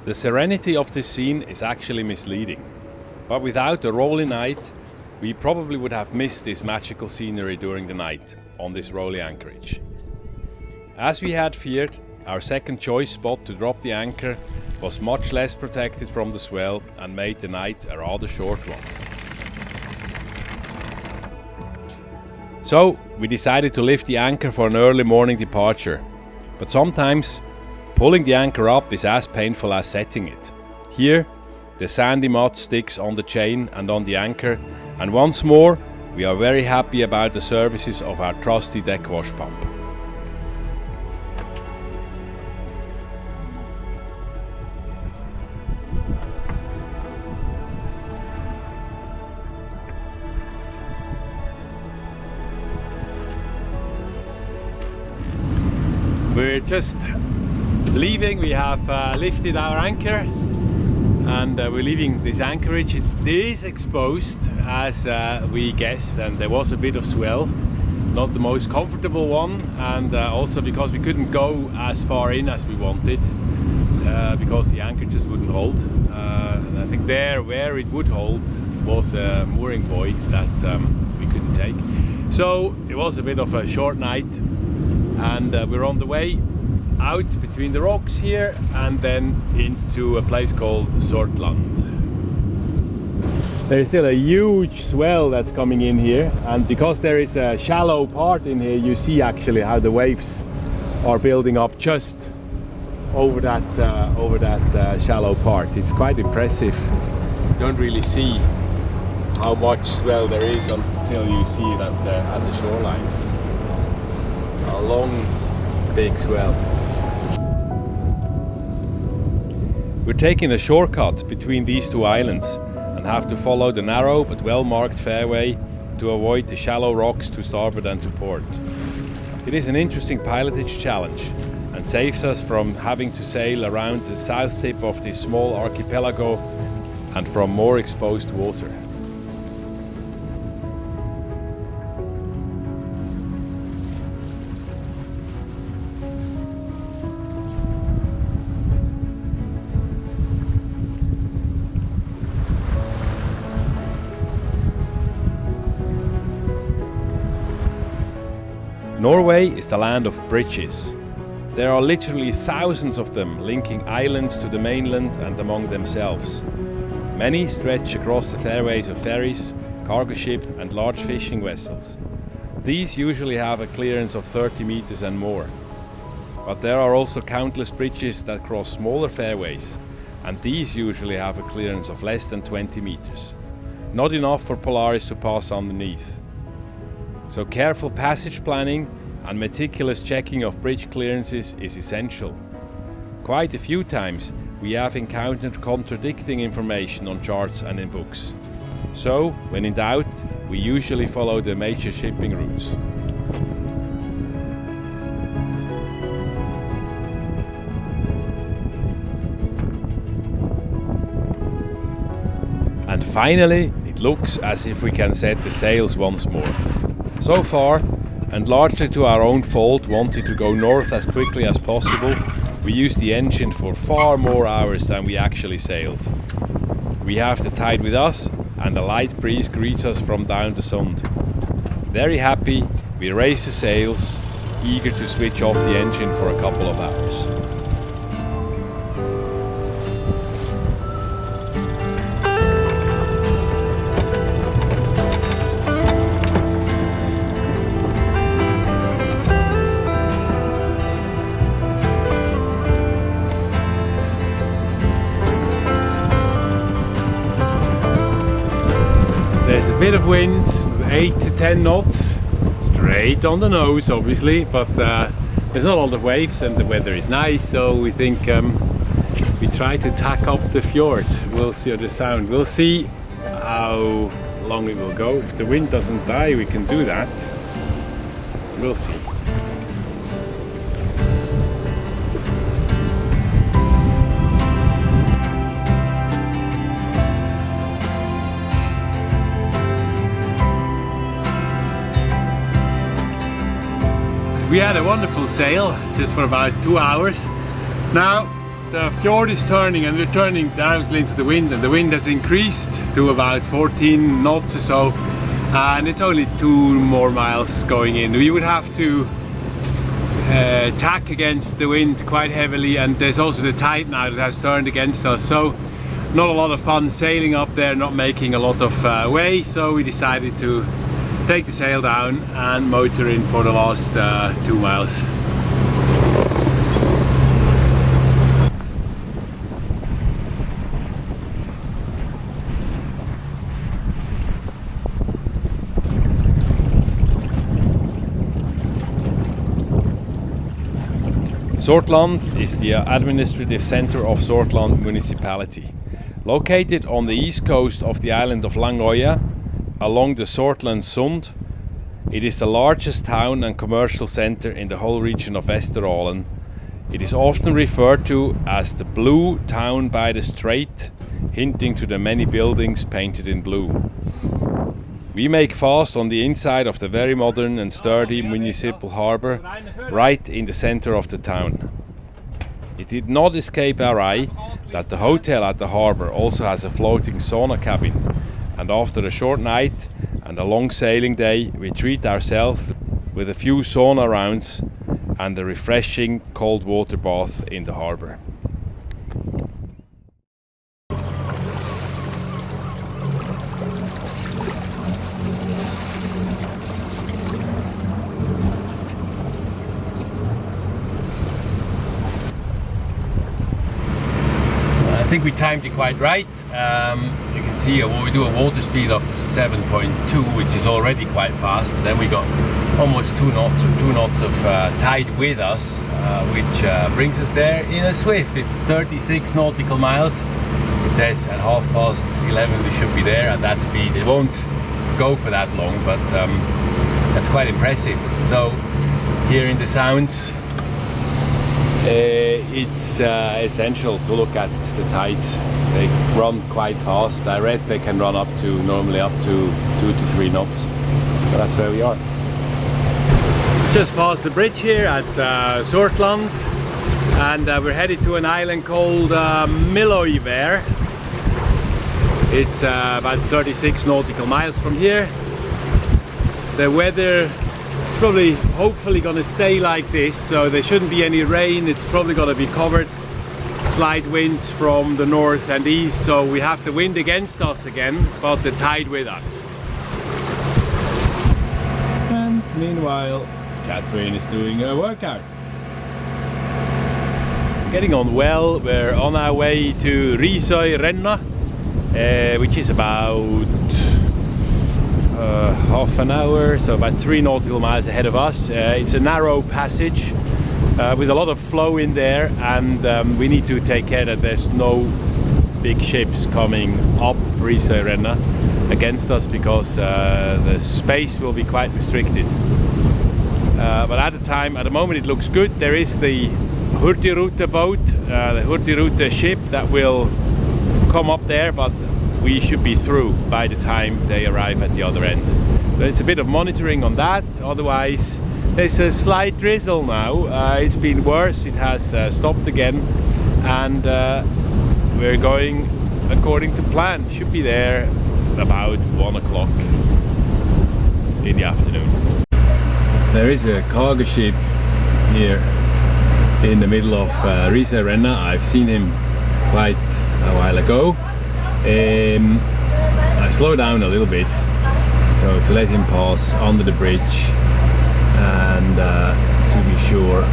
The serenity of this scene is actually misleading, but without a rolly night, we probably would have missed this magical scenery during the night on this rolly anchorage. As we had feared, our second choice spot to drop the anchor was much less protected from the swell and made the night a rather short one. So we decided to lift the anchor for an early morning departure, but sometimes pulling the anchor up is as painful as setting it. Here, the sandy mud sticks on the chain and on the anchor, and once more, we are very happy about the services of our trusty deck wash pump. We're just leaving. We have lifted our anchor and we're leaving this anchorage. It is exposed as we guessed, and there was a bit of swell, not the most comfortable one, and also because we couldn't go as far in as we wanted because the anchor just wouldn't hold. And I think there where it would hold was a mooring buoy that we couldn't take. So it was a bit of a short night, and we're on the way out between the rocks here and then into a place called Sortland. There's still a huge swell that's coming in here, and because there is a shallow part in here, you see actually how the waves are building up just over that shallow part. It's quite impressive. You don't really see how much swell there is until you see it at the shoreline. A long, big swell. We're taking a shortcut between these two islands and have to follow the narrow but well-marked fairway to avoid the shallow rocks to starboard and to port. It is an interesting pilotage challenge and saves us from having to sail around the south tip of this small archipelago and from more exposed water. Norway is the land of bridges. There are literally thousands of them linking islands to the mainland and among themselves. Many stretch across the fairways of ferries, cargo ship and large fishing vessels. These usually have a clearance of 30 meters and more. But there are also countless bridges that cross smaller fairways, and these usually have a clearance of less than 20 meters. Not enough for Polaris to pass underneath. So careful passage planning and meticulous checking of bridge clearances is essential. Quite a few times we have encountered contradicting information on charts and in books. So, when in doubt, we usually follow the major shipping routes. And finally, it looks as if we can set the sails once more. So far, and largely to our own fault, wanting to go north as quickly as possible, we used the engine for far more hours than we actually sailed. We have the tide with us, and a light breeze greets us from down the Sund. Very happy, we raise the sails, eager to switch off the engine for a couple of hours. There's a bit of wind, 8 to 10 knots, straight on the nose obviously, but there's not a lot of waves and the weather is nice, so we think we try to tack up the fjord. We'll see the sound. We'll see how long it will go. If the wind doesn't die, we can do that. We'll see. We had a wonderful sail, just for about 2 hours. Now, the fjord is turning, and we're turning directly into the wind, and the wind has increased to about 14 knots or so, and it's only 2 more miles going in. We would have to tack against the wind quite heavily, and there's also the tide now that has turned against us, so not a lot of fun sailing up there, not making a lot of way, so we decided to take the sail down and motor in for the last 2 miles. Sortland is the administrative center of Sortland municipality. Located on the east coast of the island of Langøya, along the Sortlandsund, it is the largest town and commercial center in the whole region of Vesterålen. It is often referred to as the Blue Town by the Strait, hinting to the many buildings painted in blue. We make fast on the inside of the very modern and sturdy municipal harbour, right in the center of the town. It did not escape our eye that the hotel at the harbour also has a floating sauna cabin, and after a short night and a long sailing day, we treat ourselves with a few sauna rounds and a refreshing cold water bath in the harbour. I think we timed it quite right. You can see we do a water speed of 7.2, which is already quite fast, but then we got almost 2 knots of tide with us, which brings us there in a swift. It's 36 nautical miles. It says at 11:30 we should be there at that speed. It won't go for that long, but that's quite impressive. So here in the Sounds, it's essential to look at the tides. They run quite fast. I read they can run normally up to 2 to 3 knots. So that's where we are. Just past the bridge here at Sortland, and we're headed to an island called Meløyvær. It's about 36 nautical miles from here. The weather probably hopefully gonna stay like this, so there shouldn't be any rain. It's probably gonna be covered. Slight winds from the north and east, so we have the wind against us again, but the tide with us. And meanwhile, Catherine is doing her workout. Getting on well. We're on our way to Risøyrenna, which is about half an hour, so about 3 nautical miles ahead of us. It's a narrow passage with a lot of flow in there, and we need to take care that there's no big ships coming up Risøyrenna against us, because the space will be quite restricted. But at the moment it looks good. There is the Hurtigrute boat, the Hurtigrute ship that will come up there, but we should be through by the time they arrive at the other end. So it's a bit of monitoring on that. Otherwise, there's a slight drizzle now. It's been worse. It has stopped again, and we're going according to plan. Should be there about 1 o'clock in the afternoon. There is a cargo ship here in the middle of Risøyrenna. I've seen him quite a while ago. I slowed down a little bit, so to let him pass under the bridge, and to be sure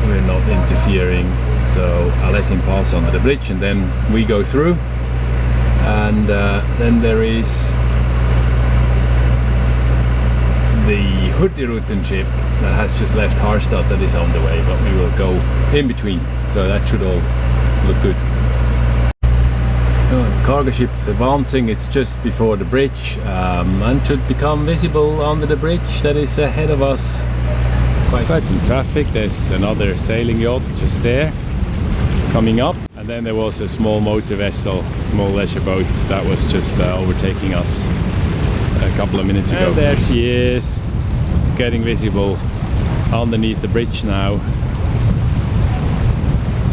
we're not interfering. So I let him pass under the bridge, and then we go through. And then there is the Hurtigruten ship that has just left Harstad that is on the way, but we will go in between, so that should all look good. The cargo ship is advancing. It's just before the bridge, and should become visible under the bridge that is ahead of us. Quite some traffic. There's another sailing yacht just there coming up, and then there was a small motor vessel, small leisure boat that was just overtaking us a couple of minutes ago. And there she is, getting visible underneath the bridge now.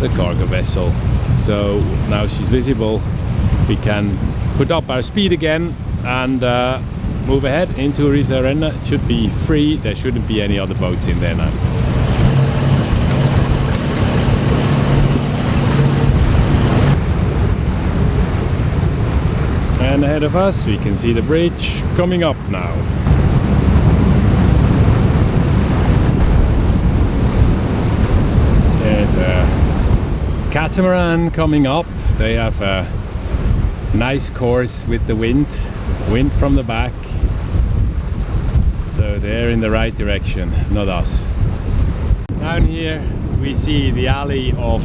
the cargo vessel. So now she's visible. We can put up our speed again and move ahead into Risøyrenna. It should be free. There shouldn't be any other boats in there now. And ahead of us we can see the bridge coming up now. There's a catamaran coming up. They have a nice course with the wind from the back. So they're in the right direction, not us. Down here we see the alley of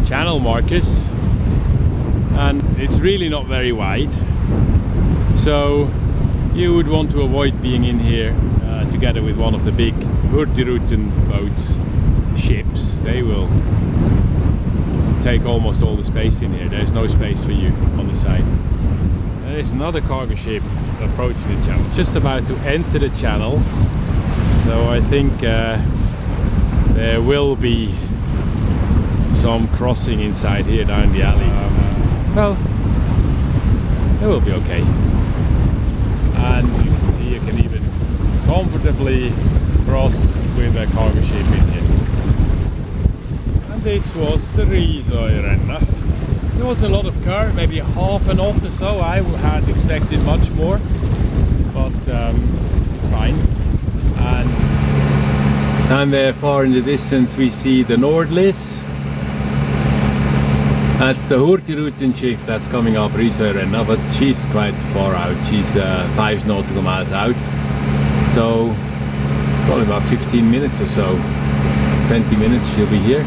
channel markers. And it's really not very wide, so you would want to avoid being in here together with one of the big Hurtigruten boats, ships. They will take almost all the space in here. There's no space for you on the side. There's another cargo ship approaching the channel. It's just about to enter the channel, so I think there will be some crossing inside here down the alley. Well, it will be okay. And you can see you can even comfortably cross with a cargo ship in here. And this was the Risøyrenna. There was a lot of current, maybe half a knot or so. I had expected much more, but it's fine. And there far in the distance we see the Nordlys. That's the Hurtigruten ship that's coming up Risøyrenna, but she's quite far out. She's 5 nautical miles out, so probably about 15 minutes or so, 20 minutes she'll be here.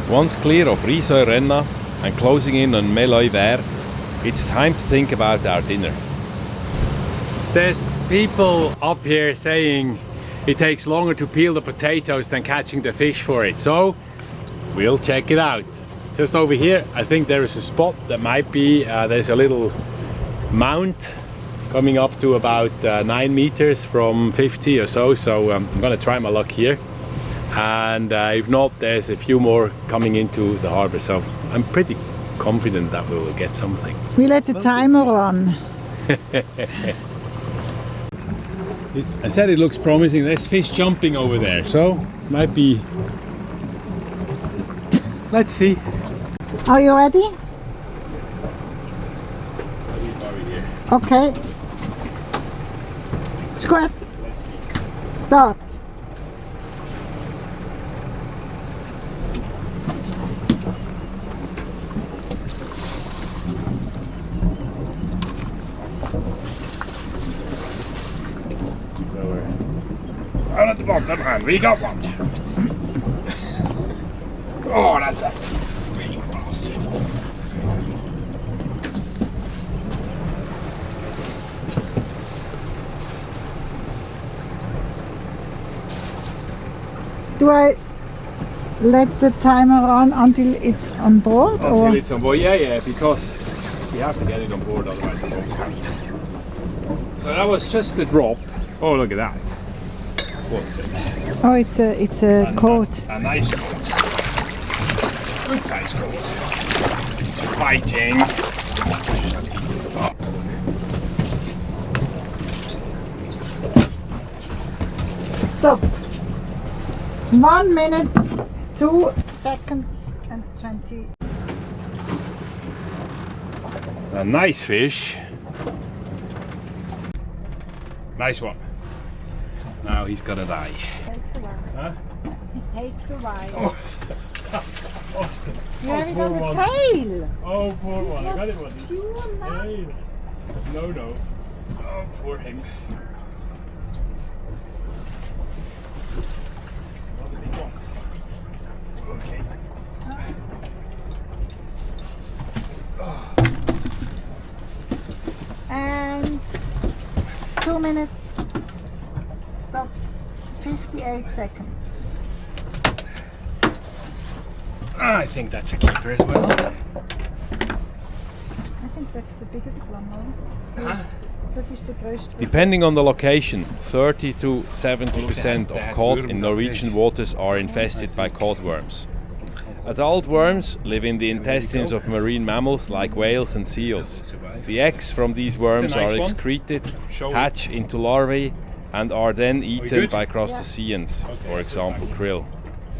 Once clear of Risøyrenna and closing in on Meløyvær, it's time to think about our dinner. There's people up here saying it takes longer to peel the potatoes than catching the fish for it, so we'll check it out. Just over here I think there is a spot that might be, there's a little mount coming up to about 9 meters from 50 or so, so I'm gonna try my luck here, and if not, there's a few more coming into the harbor, so I'm pretty confident that we will get something. We let the timer run. I said it looks promising. There's fish jumping over there, so might be. Let's see. Are you ready? Okay. Squat. Start. Down at the bottom, and we got one. Oh, that's a big bastard. Do I let the timer run until it's on board? Until it's on board, yeah, because we have to get it on board, otherwise it won't count. So that was just the drop. Oh, look at that. What's it? Oh, it's a coat. A nice coat. Good size coat. It's fighting. Stop. 1 minute, 2 seconds and 20. A nice fish. Nice one. Now he's gonna die. It takes a while. Huh? It takes a while. Oh. You have it on the one. tail. Oh, poor This one. I got it was one. pure luck. Hey. No. Oh, poor him. Another big one. Okay. And 2 minutes. Stop. 58 seconds. I think that's a keeper as well. I think that's the biggest one, no? Huh? Das ist der größte. Depending on the location, 30 to 70% of cod in Norwegian waters are infested by codworms. Adult worms live in the intestines of marine mammals like whales and seals. The eggs from these worms are excreted, hatch into larvae, and are then eaten by crustaceans, for example krill.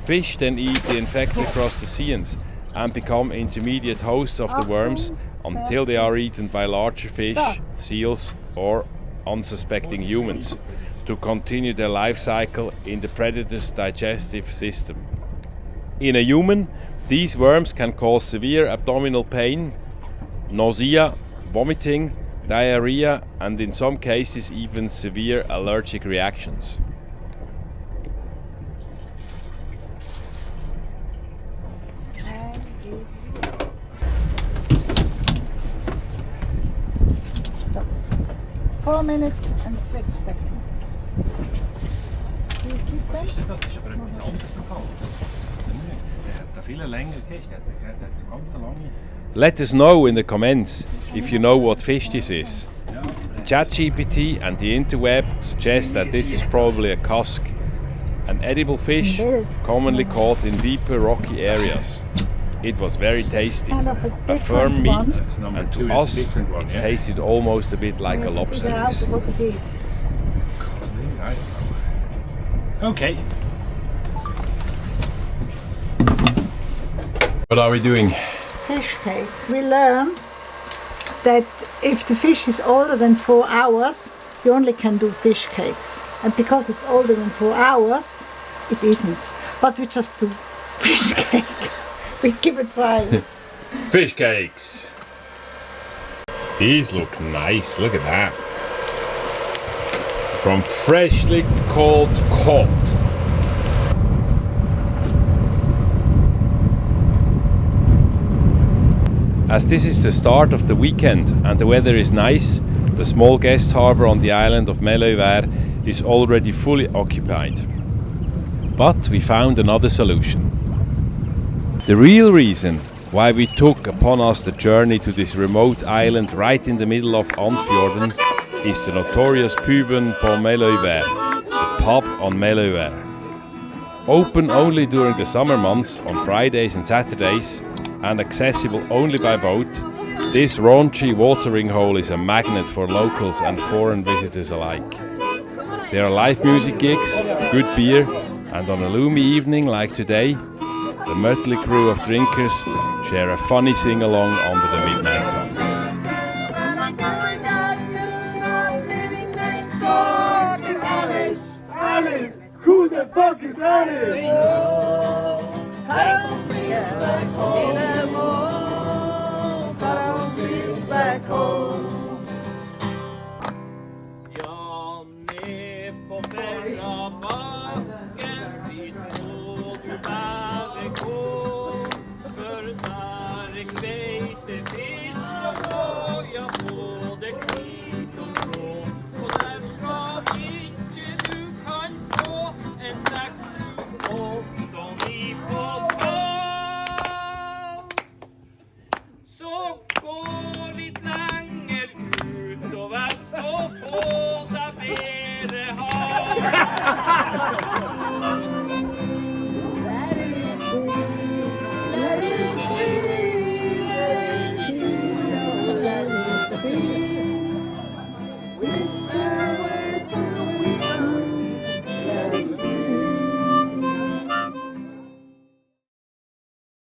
Fish then eat the infected crustaceans and become intermediate hosts of the worms until they are eaten by larger fish, seals, or unsuspecting humans to continue their life cycle in the predator's digestive system. In a human, these worms can cause severe abdominal pain, nausea, vomiting, diarrhea, and in some cases even severe allergic reactions. And stop. 4 minutes and 6 seconds. Do you keep them? Das ist aber etwas anderes noch. Der hat da viel länger gekriegt, der hat so ganz lange. Let us know in the comments if you know what fish this is. ChatGPT and the interweb suggest that this is probably a cusk, an edible fish commonly caught in deeper rocky areas. It was very tasty, Kind of a firm meat, one. and to us it tasted almost a bit like a Figure lobster. out what it is. Okay. What are we doing? Fish cake. We learned that if the fish is older than 4 hours, you only can do fish cakes. And because it's older than 4 hours, it isn't. But we just do fish cake. We give it a try. Fish cakes. These look nice, look at that. From freshly caught cod. As this is the start of the weekend and the weather is nice, the small guest harbour on the island of Meløyvær is already fully occupied. But we found another solution. The real reason why we took upon us the journey to this remote island right in the middle of Andfjorden is the notorious Puben på Meløyvær, the pub on Meløyvær. Open only during the summer months on Fridays and Saturdays, and accessible only by boat, this raunchy watering hole is a magnet for locals and foreign visitors alike. There are live music gigs, good beer, and on a gloomy evening like today, the motley crew of drinkers share a funny sing-along under the midnight sun. Who the fuck is Alice? Johnny på ferra